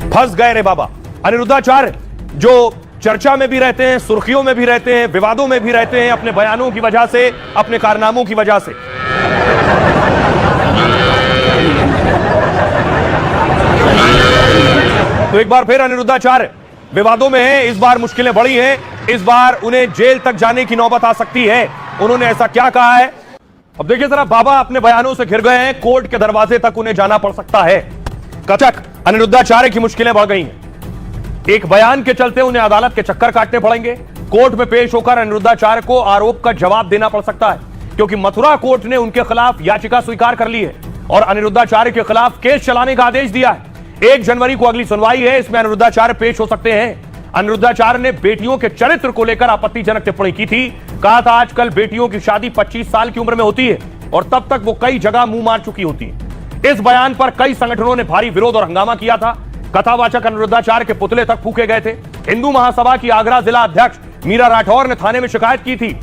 फंस गए रे बाबा। अनिरुद्धाचार्य जो चर्चा में भी रहते हैं, सुर्खियों में भी रहते हैं, विवादों में भी रहते हैं अपने बयानों की वजह से, अपने कारनामों की वजह से। तो एक बार फिर अनिरुद्धाचार्य विवादों में है, इस बार मुश्किलें बढ़ी हैं, इस बार उन्हें जेल तक जाने की नौबत आ सकती है। उन्होंने ऐसा क्या कहा है, अब देखिए जरा। बाबा अपने बयानों से घिर गए हैं, कोर्ट के दरवाजे तक उन्हें जाना पड़ सकता है। कचक अनिरुद्धाचार्य की मुश्किलें बढ़ गई हैं। एक बयान के चलते उन्हें अदालत के चक्कर काटने पड़ेंगे। कोर्ट में पेश होकर अनिरुद्धाचार्य को आरोप का जवाब देना पड़ सकता है, क्योंकि मथुरा कोर्ट ने उनके खिलाफ याचिका स्वीकार कर ली है और अनिरुद्धाचार्य के खिलाफ केस चलाने का आदेश दिया है। 1 जनवरी को अगली सुनवाई है, इसमें अनिरुद्धाचार्य पेश हो सकते हैं। अनिरुद्धाचार्य ने बेटियों के चरित्र को लेकर आपत्तिजनक टिप्पणी की थी। कहा था आजकल बेटियों की शादी 25 साल की उम्र में होती है और तब तक वो कई जगह मुंह मार चुकी होती है। इस बयान पर कई संगठनों ने भारी विरोध और हंगामा किया था। कथावाचक अनिरुद्धाचार्य के पुतले तक फूके गए थे। हिंदू महासभा की आगरा जिला अध्यक्ष मीरा राठौर ने थाने में शिकायत की थी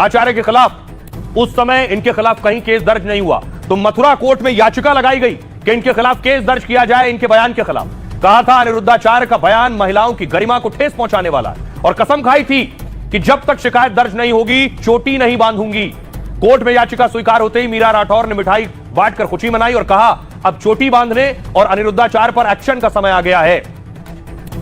आचार्य के खिलाफ। उस समय इनके खिलाफ कहीं केस दर्ज नहीं हुआ, तो मथुरा कोर्ट में याचिका लगाई गई कि इनके खिलाफ केस दर्ज किया जाए इनके बयान के खिलाफ। कहा था अनिरुद्धाचार्य का बयान महिलाओं की गरिमा को ठेस पहुंचाने वाला है और कसम खाई थी कि जब तक शिकायत दर्ज नहीं होगी चोटी नहीं बांधूंगी। कोर्ट में याचिका स्वीकार होते ही मीरा राठौर ने मिठाई बांटकर खुशी मनाई और कहा अब चोटी बांधने और अनिरुद्धाचार्य पर एक्शन का समय आ गया है।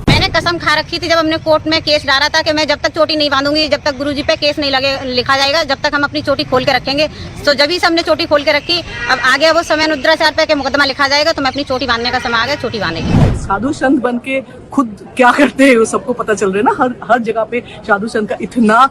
मैंने कसम खा रखी थी जब हमने कोर्ट में केस डाला था कि मैं जब तक चोटी नहीं बांधूंगी, जब तक गुरुजी पे केस नहीं लिखा जाएगा, जब तक हम अपनी चोटी खोल के रखेंगे। तो जब ही हमने चोटी खोल के रखी, अब आ गया वो समय अनिरुद्धाचार्य पे कि मुकदमा लिखा जाएगा, तो मैं अपनी चोटी बांधने का समय आ गया, चोटी बांधेगी। साधु संत बन के खुद क्या करते हैं वो सबको पता चल रहा है ना। हर जगह पे साधु संत का इतना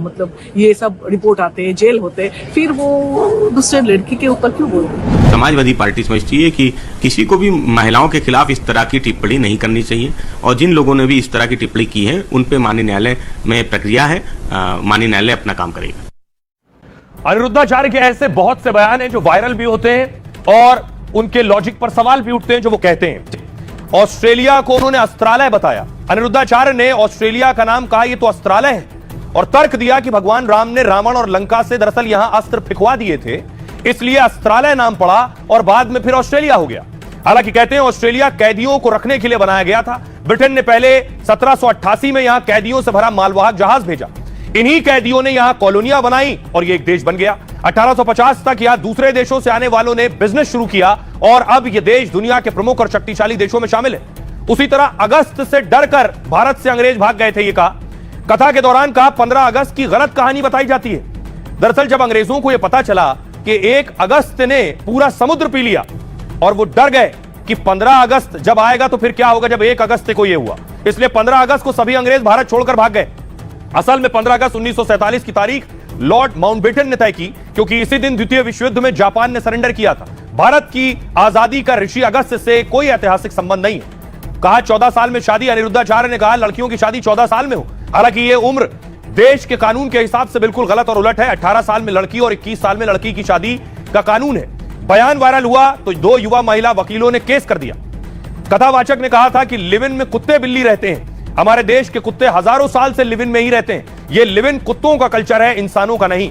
मतलब ये सब रिपोर्ट आते हैं, जेल होते हैं, फिर वो दूसरे लड़की के ऊपर क्यों बोलते हैं। समाजवादी पार्टी समझती है कि किसी को भी महिलाओं के खिलाफ इस तरह की टिप्पणी नहीं करनी चाहिए और जिन लोगों ने भी इस तरह की टिप्पणी की है उन पे माननीय न्यायालय में प्रक्रिया है, माननीय न्यायालय अपना काम करेगा। अनिरुद्धाचार्य के ऐसे बहुत से बयान हैं जो वायरल भी होते हैं और उनके लॉजिक पर सवाल भी उठते हैं जो वो कहते हैं। ऑस्ट्रेलिया को उन्होंने अस्त्रालय बताया। अनिरुद्धाचार्य ने ऑस्ट्रेलिया का नाम कहा ये तो अस्त्रालय है और तर्क दिया कि भगवान राम ने रावण और लंका से दरअसल यहां अस्त्र फेंकवा दिए थे, इसलिए अस्त्रालय नाम पड़ा और बाद में फिर ऑस्ट्रेलिया हो गया। हालांकि कहते हैं ऑस्ट्रेलिया कैदियों को रखने के लिए बनाया गया था। ब्रिटेन ने पहले 1788 में यहां कैदियों से भरा मालवाहक जहाज भेजा। इन्हीं कैदियों ने यहां कॉलोनियां बनाई और यह एक देश बन गया। 1850 तक यहां दूसरे देशों से आने वालों ने बिजनेस शुरू किया और अब यह देश दुनिया के प्रमुख और शक्तिशाली देशों में शामिल है। उसी तरह अगस्त से डरकर भारत से अंग्रेज भाग गए थे, ये कहा। कथा के दौरान कहा 15 अगस्त की गलत कहानी बताई जाती है। दरअसल जब अंग्रेजों को यह पता चला कि 1 अगस्त ने पूरा समुद्र पी लिया और वो डर गए कि 15 अगस्त जब आएगा तो फिर क्या होगा जब 1 अगस्त को यह हुआ, इसलिए 15 अगस्त को सभी अंग्रेज भारत छोड़कर भाग गए। असल में 15 अगस्त 1947 की तारीख लॉर्ड माउंटबेटन ने तय की, क्योंकि इसी दिन द्वितीय विश्व युद्ध में जापान ने सरेंडर किया था। भारत की आजादी का ऋषि अगस्त से कोई ऐतिहासिक संबंध नहीं है। कहा 14 साल में शादी। अनिरुद्धाचार्य ने कहा लड़कियों की शादी 14 साल में हो, हालांकि यह उम्र देश के कानून के हिसाब से बिल्कुल गलत और उलट है। 18 साल में लड़की और 21 साल में लड़की की शादी का कानून है। बयान वायरल हुआ तो 2 युवा महिला वकीलों ने केस कर दिया। कथावाचक ने कहा था कि लिव इन में कुत्ते बिल्ली रहते हैं, हमारे देश के कुत्ते हजारों साल से लिव इन में ही रहते हैं, ये लिव इन कुत्तों का कल्चर है, इंसानों का नहीं।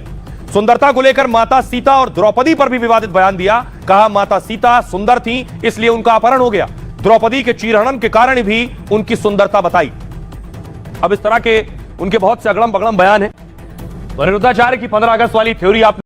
सुंदरता को लेकर माता सीता और द्रौपदी पर भी विवादित बयान दिया। कहा माता सीता सुंदर थी इसलिए उनका अपहरण हो गया, द्रौपदी के चीरहरण के कारण भी उनकी सुंदरता बताई। अब इस तरह के उनके बहुत से अगड़म बगड़म बयान है। अनिरुद्धाचार्य की 15 अगस्त वाली थ्योरी आप